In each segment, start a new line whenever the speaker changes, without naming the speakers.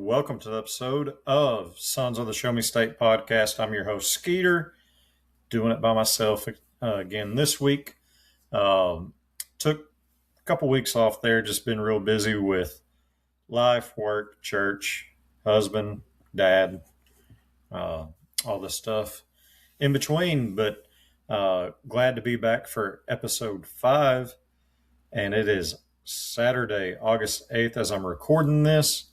welcome to the episode of Sons of the Show Me State podcast. I'm your host, Skeeter, doing it by myself again this week. Took a couple weeks off there, just been real busy with life, work, church, husband, dad, all this stuff in between, but glad to be back for episode 5, and it is Saturday, August 8th as I'm recording this.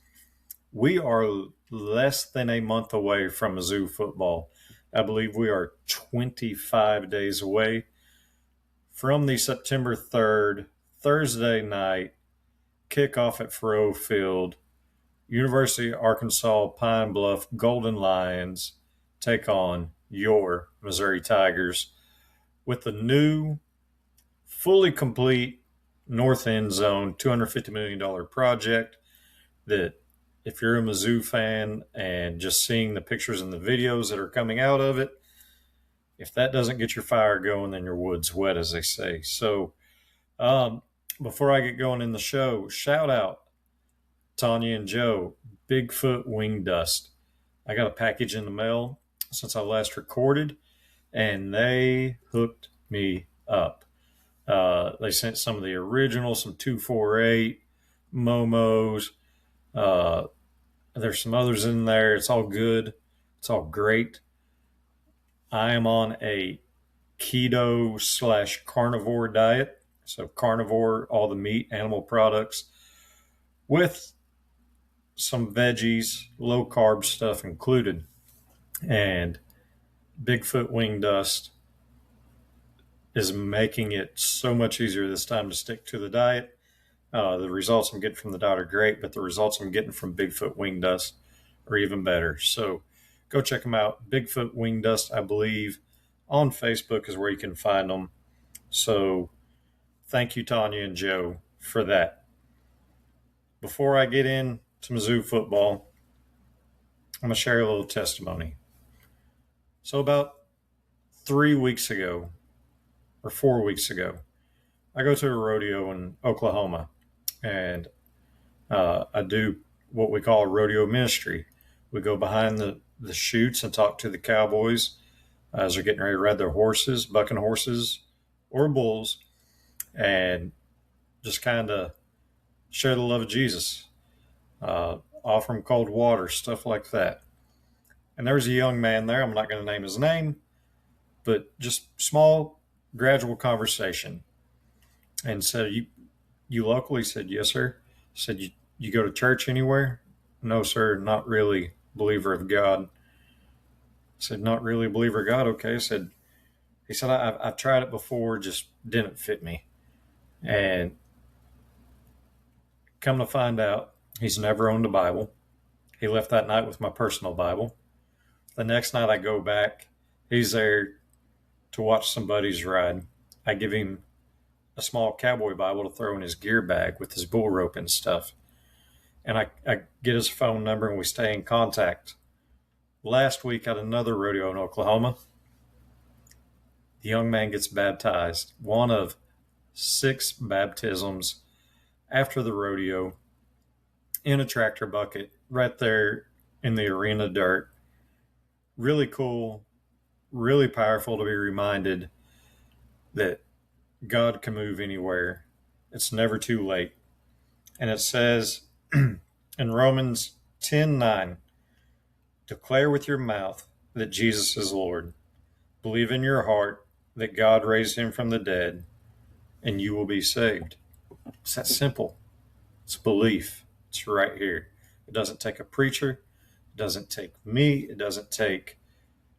We are less than a month away from Mizzou football. I believe we are 25 days away from the September 3rd, Thursday night kickoff at Faroe Field. University of Arkansas Pine Bluff Golden Lions take on your Missouri Tigers with the new, fully complete North End Zone $250 million project that, if you're a Mizzou fan and just seeing the pictures and the videos that are coming out of it, if that doesn't get your fire going, then your wood's wet, as they say. So before I get going in the show, shout out Tanya and Joe, Bigfoot Wing Dust. I got a package in the mail since I last recorded, and they hooked me up. They sent some of the original, some 248 Momos. There's some others in there. It's all good. It's all great. I am on a keto/carnivore diet. So carnivore, all the meat, animal products, with some veggies, low carb stuff included. And Bigfoot Wing Dust is making it so much easier this time to stick to the diet. The results I'm getting from the diet are great, but the results I'm getting from Bigfoot Wing Dust are even better. So go check them out. Bigfoot Wing Dust, I believe, on Facebook is where you can find them. So thank you, Tanya and Joe, for that. Before I get into Mizzou football, I'm going to share a little testimony. So about 3 weeks ago, or 4 weeks ago, I go to a rodeo in Oklahoma, and I do what we call a rodeo ministry. We go behind the chutes and talk to the cowboys as they're getting ready to ride their horses, bucking horses or bulls, and just kind of share the love of Jesus, offer them cold water, stuff like that. And there was a young man there. I'm not going to name his name, but just small, gradual conversation. And said, you local? He said, yes, sir. Said, you go to church anywhere? No, sir, not really believer of God. I said, not really a believer of God? Okay. He said, I've tried it before, just didn't fit me. And come to find out, he's never owned a Bible. He left that night with my personal Bible. The next night I go back, he's there to watch some buddies ride. I give him a small cowboy Bible to throw in his gear bag with his bull rope and stuff. And I get his phone number and we stay in contact. Last week at another rodeo in Oklahoma, the young man gets baptized. One of 6 baptisms after the rodeo in a tractor bucket right there in the arena dirt. Really cool, really powerful to be reminded that God can move anywhere. It's never too late. And it says in Romans 10:9, declare with your mouth that Jesus is Lord. Believe in your heart that God raised him from the dead, and you will be saved. It's that simple. It's belief. It's right here. It doesn't take a preacher. It doesn't take me. It doesn't take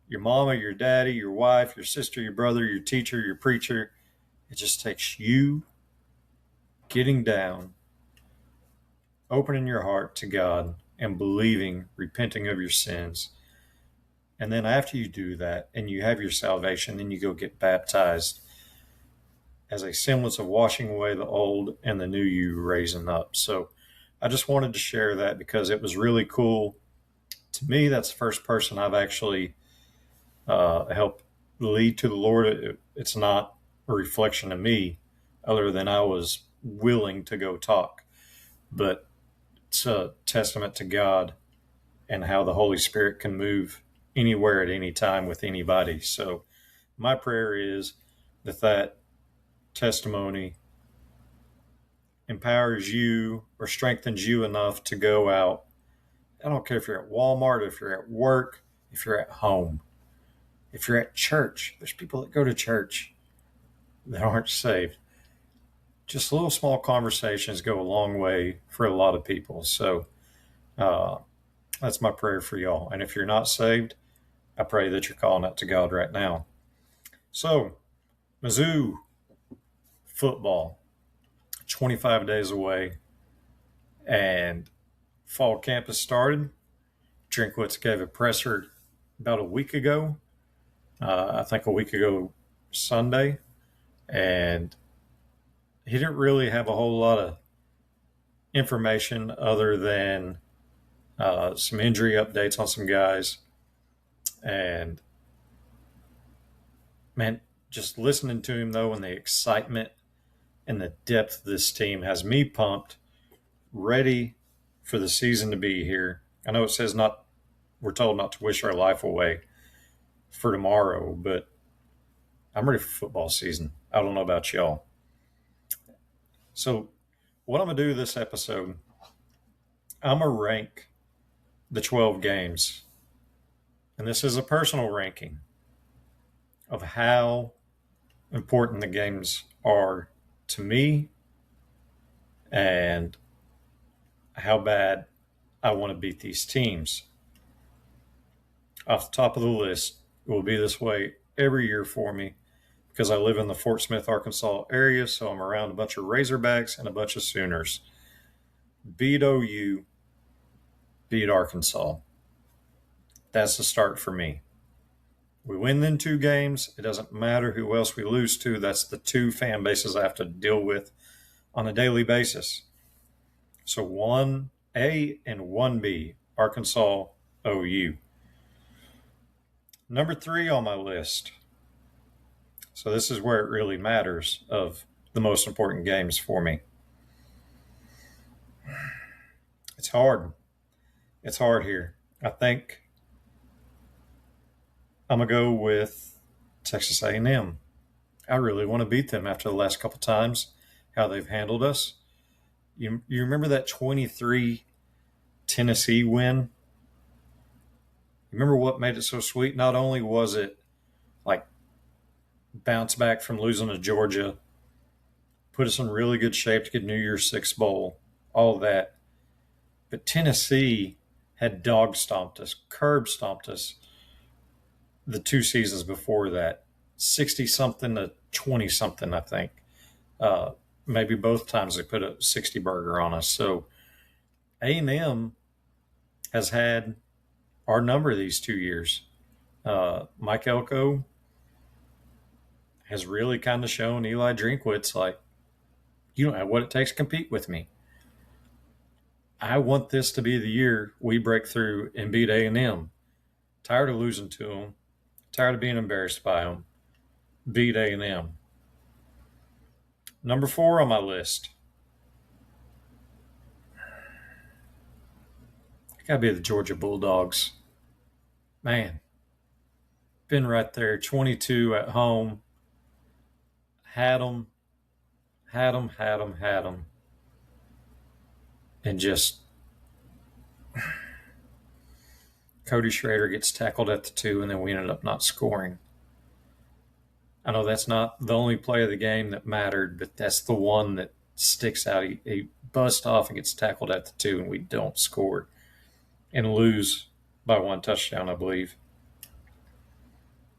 your mama, your daddy, your wife, your sister, your brother, your teacher, your preacher. It just takes you getting down, opening your heart to God, and believing, repenting of your sins. And then after you do that and you have your salvation, then you go get baptized as a semblance of washing away the old and the new you raising up. So I just wanted to share that because it was really cool. To me, that's the first person I've actually helped lead to the Lord. It's not a reflection of me other than I was willing to go talk. But it's a testament to God and how the Holy Spirit can move anywhere at any time with anybody. So my prayer is that testimony empowers you or strengthens you enough to go out. I don't care if you're at Walmart, if you're at work, if you're at home, if you're at church. There's people that go to church that aren't saved. Just little small conversations go a long way for a lot of people. So that's my prayer for y'all. And if you're not saved, I pray that you're calling out to God right now. So, Mizzou football, 25 days away, and fall camp has started. Drinkwitz gave a presser about a week ago, I think a week ago Sunday, and he didn't really have a whole lot of information other than some injury updates on some guys. And man, just listening to him though, and the excitement and the depth of this team has me pumped, ready for the season to be here. I know it says we're told not to wish our life away for tomorrow, but I'm ready for football season. I don't know about y'all. So what I'm going to do this episode, I'm going to rank the 12 games. And this is a personal ranking of how important the games are to me and how bad I want to beat these teams. Off the top of the list, it will be this way every year for me because I live in the Fort Smith, Arkansas area, so I'm around a bunch of Razorbacks and a bunch of Sooners. Beat OU, beat Arkansas. That's the start for me. We win them 2 games. It doesn't matter who else we lose to. That's the 2 fan bases I have to deal with on a daily basis. So 1A and 1B, Arkansas, OU. Number 3 on my list. So this is where it really matters of the most important games for me. It's hard. It's hard here. I think I'm going to go with Texas A&M. I really want to beat them after the last couple times, how they've handled us. You remember that 23 Tennessee win? Remember what made it so sweet? Not only was it like bounce back from losing to Georgia, put us in really good shape to get New Year's Six Bowl, all of that. But Tennessee had dog stomped us, curb stomped us the 2 seasons before that, 60-something to 20-something, I think. Maybe both times they put a 60 burger on us. So A&M has had our number these 2 years. Mike Elko has really kind of shown Eli Drinkwitz, like, you don't have what it takes to compete with me. I want this to be the year we break through and beat A&M. Tired of losing to them. Tired of being embarrassed by them. Beat A&M. Number 4 on my list. Gotta be the Georgia Bulldogs. Man. Been right there. 22 at home. Had them. And just Cody Schrader gets tackled at the 2, and then we ended up not scoring. I know that's not the only play of the game that mattered, but that's the one that sticks out. He busts off and gets tackled at the 2, and we don't score and lose by 1 touchdown, I believe.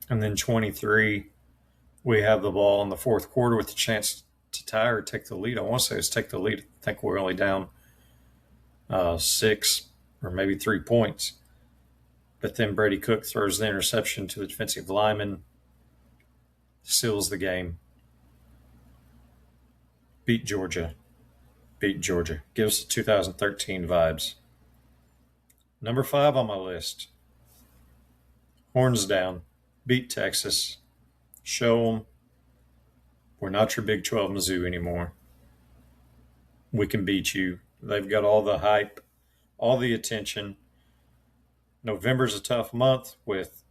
And then 23, we have the ball in the 4th quarter with a chance to tie or take the lead. I want to say it's take the lead. I think we're only down 6 or maybe 3 points. But then Brady Cook throws the interception to the defensive lineman, seals the game. Beat Georgia. Gives the 2013 vibes. Number 5 on my list. Horns down. Beat Texas. Show them we're not your Big 12 Mizzou anymore. We can beat you. They've got all the hype, all the attention. November's a tough month with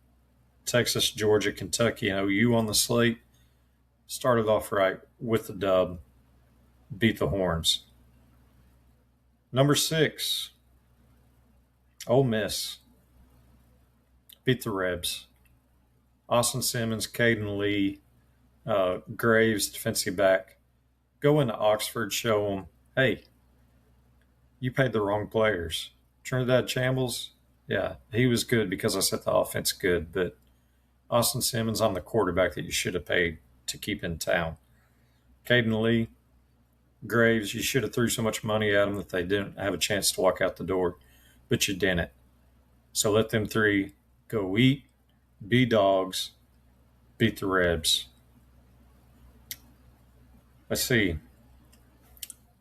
Texas, Georgia, Kentucky, and OU on the slate. Started off right with the dub, beat the Horns. Number 6, Ole Miss, beat the Rebs. Austin Simmons, Caden Lee, Graves, defensive back. Go into Oxford, show them, hey, you paid the wrong players. Trinidad Chambles, yeah, he was good because I said the offense good, but Austin Simmons, I'm the quarterback that you should have paid to keep in town. Caden Lee, Graves, you should have threw so much money at them that they didn't have a chance to walk out the door, but you didn't. So let them three go eat, be dogs, beat the Rebs. Let's see.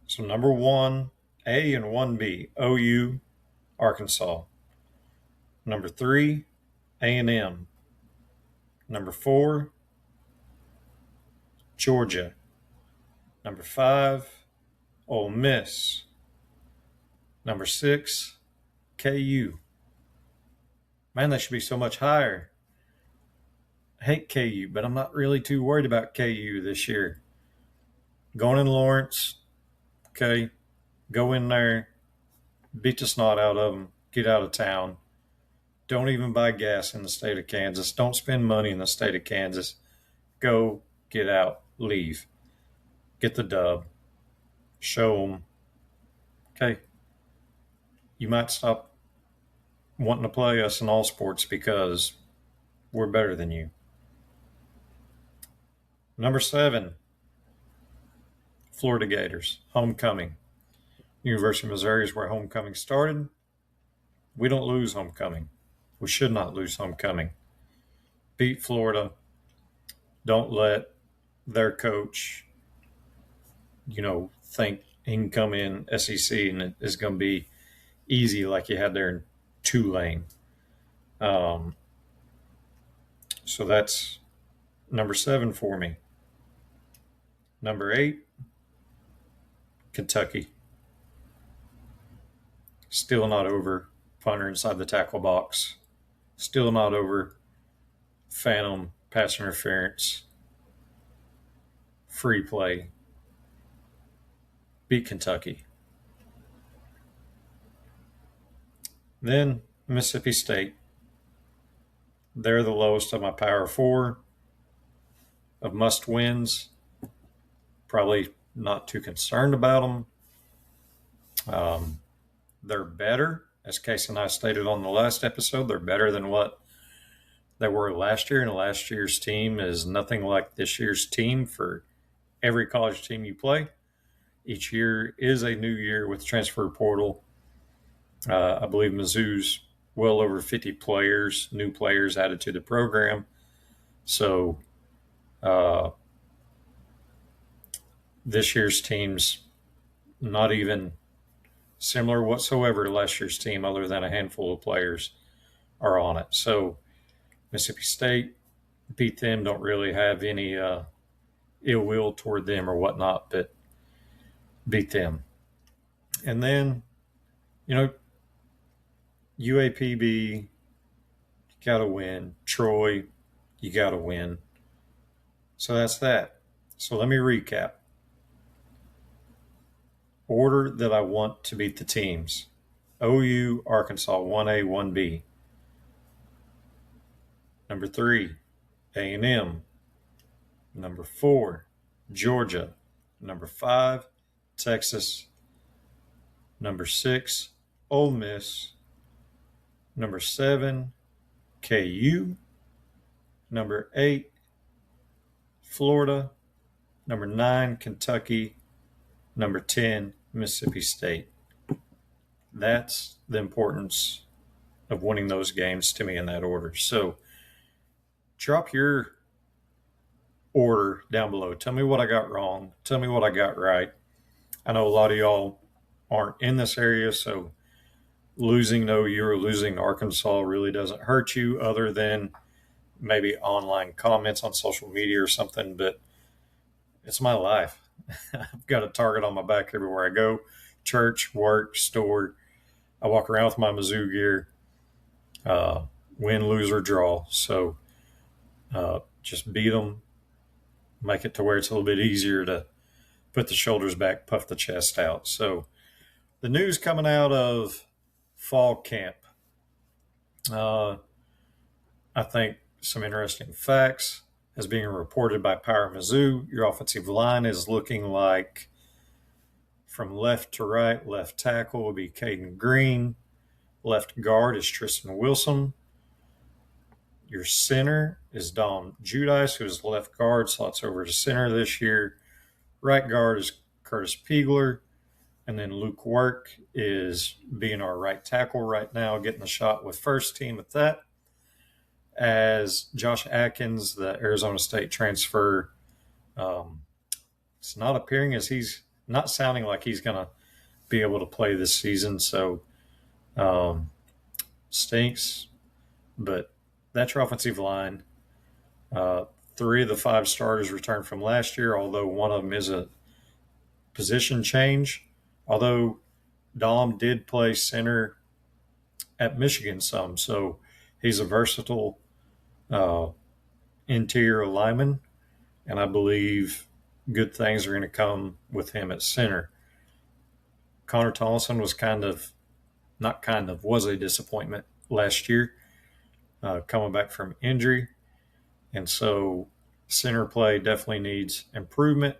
So number 1A and 1B, OU, Arkansas. Number 3, A&M. Number 4, Georgia. Number 5, Ole Miss. Number 6, KU. Man, they should be so much higher. I hate KU, but I'm not really too worried about KU this year. Going in Lawrence, okay, go in there, beat the snot out of them, get out of town. Don't even buy gas in the state of Kansas. Don't spend money in the state of Kansas. Go, get out, leave. Get the dub. Show them, okay, you might stop wanting to play us in all sports because we're better than you. Number 7, Florida Gators, homecoming. University of Missouri is where homecoming started. We don't lose homecoming. We should not lose homecoming. Beat Florida. Don't let their coach, think he can come in SEC and it is going to be easy like you had there in Tulane. So that's number 7 for me. Number 8, Kentucky. Still not over punter inside the tackle box. Still not over phantom pass interference. Free play. Beat Kentucky. Then Mississippi State. They're the lowest of my Power 4 of must wins. Probably not too concerned about them. They're better, as Casey and I stated on the last episode, they're better than what they were last year. And last year's team is nothing like this year's team for every college team you play. Each year is a new year with transfer portal. I believe Mizzou's well over 50 players, new players added to the program. So this year's team's not even similar whatsoever to last year's team, other than a handful of players are on it. So Mississippi State, beat them. Don't really have any ill will toward them or whatnot, but beat them. And then, UAPB, you got to win. Troy, you got to win. So that's that. So let me recap. Order that I want to beat the teams. OU, Arkansas, 1A, 1B. Number 3, A&M. Number 4, Georgia. Number 5, Texas. Number 6, Ole Miss. Number 7, KU. Number 8, Florida. Number 9, Kentucky. Number 10, Mississippi State. That's the importance of winning those games to me in that order. So drop your order down below. Tell me what I got wrong. Tell me what I got right. I know a lot of y'all aren't in this area, so losing to OU or losing to Arkansas really doesn't hurt you, other than maybe online comments on social media or something, but it's my life. I've got a target on my back everywhere I go. Church, work, store. I walk around with my Mizzou gear. win, lose, or draw. So just beat them, make it to where it's a little bit easier to put the shoulders back, puff the chest out. So the news coming out of fall camp, I think some interesting facts as being reported by Power Mizzou. Your offensive line is looking like from left to right. Left tackle will be Caden Green. Left guard is Tristan Wilson. Your center is Dom Judice, who is left guard, slots over to center this year. Right guard is Curtis Piegler. And then Luke Work is being our right tackle right now, getting the shot with first team at that. As Josh Atkins, the Arizona State transfer, it's not appearing as he's not sounding like he's going to be able to play this season. So stinks, but that's your offensive line. 3 of the 5 starters returned from last year, although one of them is a position change. Although Dom did play center at Michigan some, so he's a versatile interior lineman, and I believe good things are going to come with him at center. Connor Tomlinson was was a disappointment last year, coming back from injury, and so center play definitely needs improvement.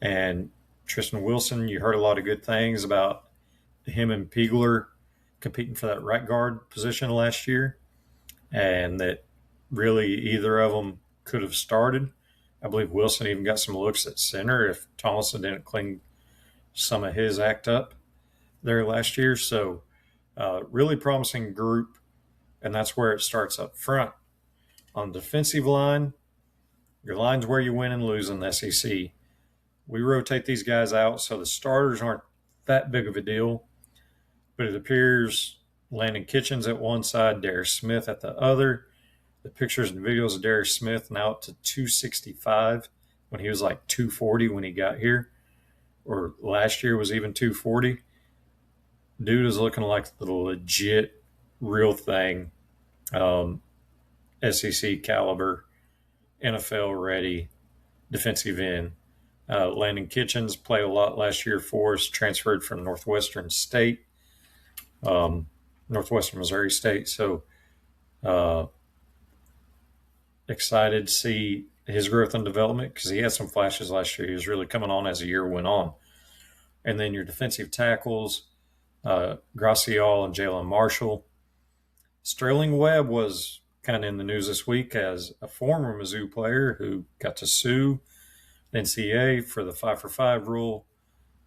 And Tristan Wilson, you heard a lot of good things about him and Piegler competing for that right guard position last year, and that really either of them could have started. I believe Wilson even got some looks at center if Tomlinson didn't clean some of his act up there last year. So really promising group, and that's where it starts up front. On the defensive line, your line's where you win and lose in the SEC. We rotate these guys out, so the starters aren't that big of a deal. But it appears Landon Kitchens at one side, Darius Smith at the other. The pictures and videos of Darius Smith now up to 265 when he was like 240 when he got here, or last year was even 240. Dude is looking like the legit, real thing, SEC caliber, NFL ready defensive end. Landon Kitchens played a lot last year for us, transferred from Northwestern Missouri State. So excited to see his growth and development because he had some flashes last year. He was really coming on as the year went on. And then your defensive tackles, Gracial and Jalen Marshall. Sterling Webb was kind of in the news this week as a former Mizzou player who got to sue the NCAA for the 5-for-5 rule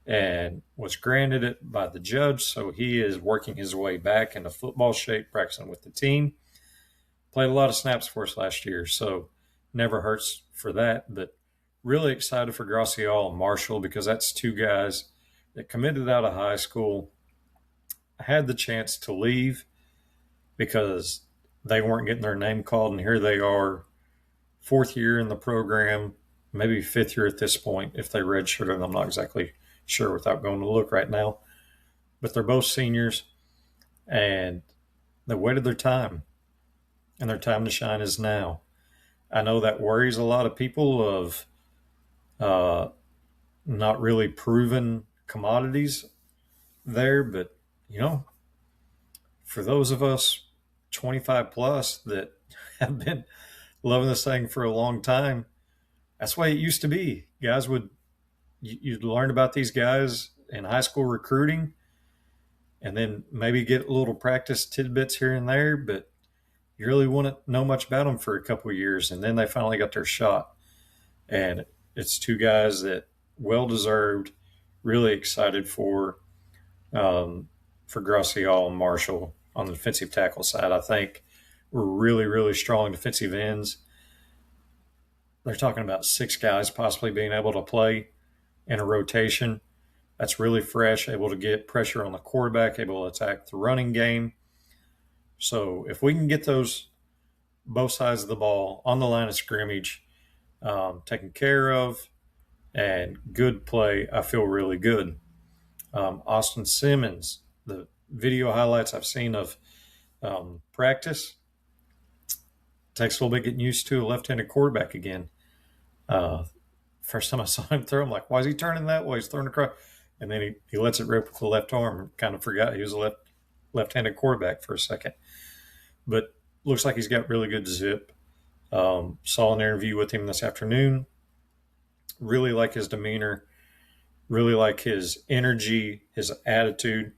and was granted it by the judge. So he is working his way back into football shape, practicing with the team. Played a lot of snaps for us last year, so never hurts for that. But really excited for Gracial and Marshall because that's 2 guys that committed out of high school, had the chance to leave because they weren't getting their name called, and here they are, 4th year in the program, maybe 5th year at this point if they redshirted. I'm not exactly sure without going to look right now. But they're both seniors, and they waited their time, and their time to shine is now. I know that worries a lot of people of not really proven commodities there, but, for those of us 25 plus that have been loving this thing for a long time, that's the way it used to be. Guys you'd learn about these guys in high school recruiting and then maybe get a little practice tidbits here and there, but you really wouldn't know much about them for a couple of years. And then they finally got their shot. And it's 2 guys that well-deserved, really excited for Gracial and Marshall on the defensive tackle side. I think we're really, really strong defensive ends. They're talking about 6 guys possibly being able to play in a rotation. That's really fresh, able to get pressure on the quarterback, able to attack the running game. So if we can get those both sides of the ball on the line of scrimmage taken care of and good play, I feel really good. Austin Simmons, the video highlights I've seen of practice. Takes a little bit getting used to a left-handed quarterback again. First time I saw him throw, I'm like, why is he turning that way? He's throwing across. And then he lets it rip with the left arm. Kind of forgot he was a left-handed quarterback for a second. But looks like he's got really good zip. Saw an interview with him this afternoon. Really like his demeanor. Really like his energy, his attitude.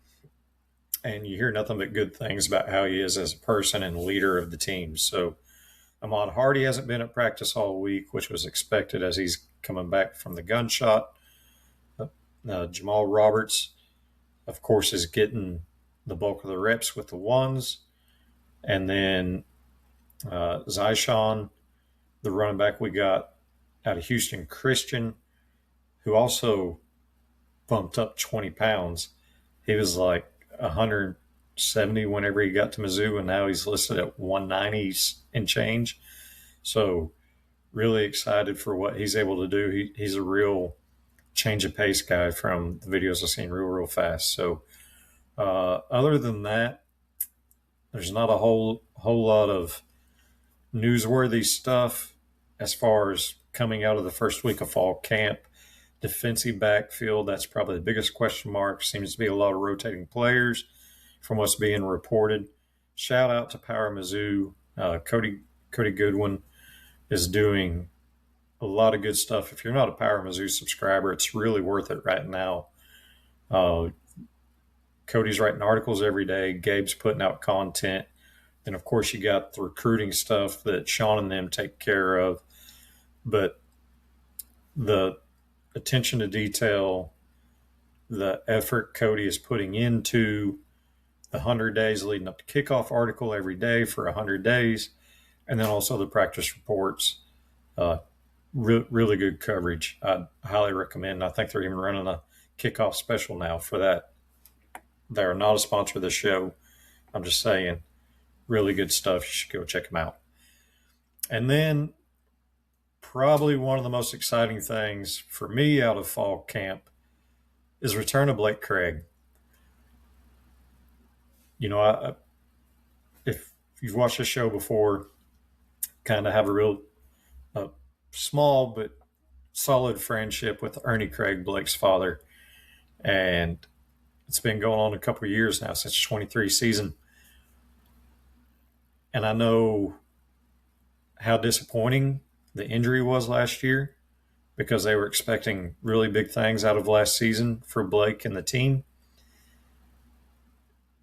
And you hear nothing but good things about how he is as a person and leader of the team. So Ahmad Hardy hasn't been at practice all week, which was expected as he's coming back from the gunshot. Jamal Roberts, of course, is getting the bulk of the reps with the ones. And then Zyshawn, the running back we got out of Houston Christian, who also bumped up 20 pounds. He was like 170 whenever he got to Mizzou, and now he's listed at 190 and change. So really excited for what he's able to do. He's a real change of pace guy from the videos I've seen real fast. So other than that, there's not a whole lot of newsworthy stuff as far as coming out of the first week of fall camp. Defensive backfield, that's probably the biggest question mark. Seems to be a lot of rotating players from what's being reported. Shout out to Power Mizzou. Cody Goodwin is doing a lot of good stuff. If you're not a Power Mizzou subscriber, it's really worth it right now. Cody's writing articles every day. Gabe's putting out content. Then, of course, you got the recruiting stuff that Sean and them take care of. But the attention to detail, the effort Cody is putting into the 100 days leading up to kickoff article every day for 100 days, and then also the practice reports. Really good coverage. I highly recommend. I think they're even running a kickoff special now for that. They're not a sponsor of the show. I'm just saying, really good stuff. You should go check them out. And then probably one of the most exciting things for me out of fall camp is return of Blake Craig. You know, if you've watched the show before, kind of have a real small but solid friendship with Ernie Craig, Blake's father. And it's been going on a couple of years now, since the 23 season. And I know how disappointing the injury was last year, because they were expecting really big things out of last season for Blake and the team.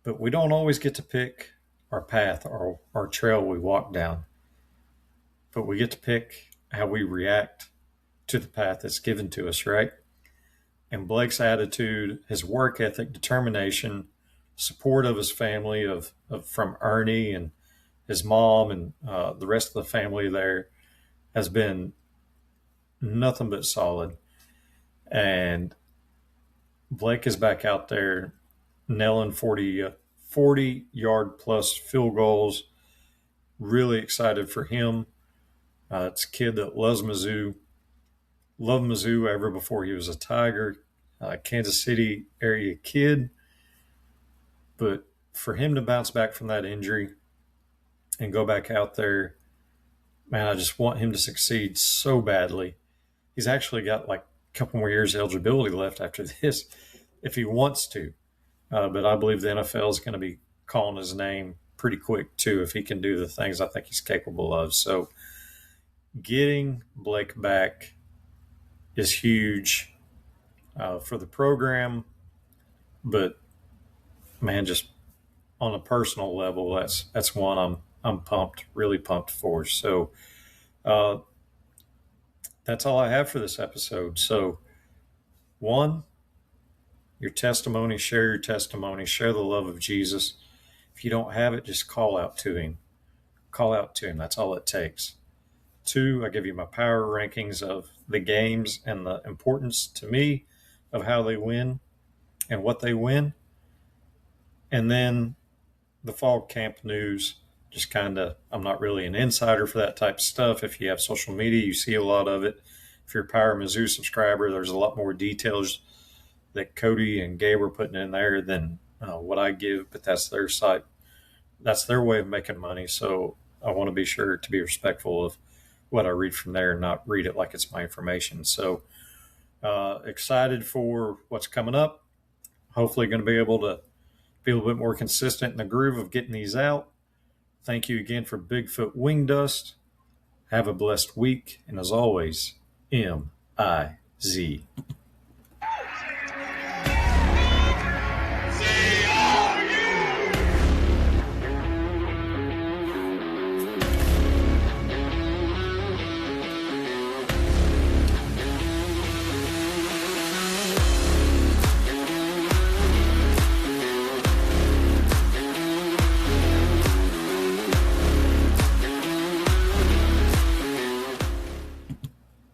But we don't always get to pick our path or our trail we walk down. But we get to pick how we react to the path that's given to us, right? And Blake's attitude, his work ethic, determination, support of his family, from Ernie and his mom and the rest of the family there, has been nothing but solid. And Blake is back out there nailing 40-yard plus field goals. Really excited for him. It's a kid that loves Mizzou. Loved Mizzou ever before he was a Tiger. Kansas City area kid. But for him to bounce back from that injury and go back out there, man, I just want him to succeed so badly. He's actually got like a couple more years eligibility left after this if he wants to. But I believe the NFL is going to be calling his name pretty quick too if he can do the things I think he's capable of. So getting Blake back is huge for the program. But man, just on a personal level, that's one I'm pumped, really pumped for. So that's all I have for this episode. So one, your testimony, share your testimony, share the love of Jesus. If you don't have it, just call out to him. Call out to him. That's all it takes. Two, I give you my power rankings of the games and the importance to me of how they win and what they win. And then the fall camp news, just kind of, I'm not really an insider for that type of stuff. If you have social media, you see a lot of it. If you're a Power Mizzou subscriber, there's a lot more details that Cody and Gabe are putting in there than what I give, but that's their site. that's their way of making money. So I want to be sure to be respectful of what I read from there and not read it like it's my information. So excited for what's coming up. Hopefully, going to be able to be a little bit more consistent in the groove of getting these out. Thank you again for Bigfoot Wing Dust. Have a blessed week. And as always, MIZ.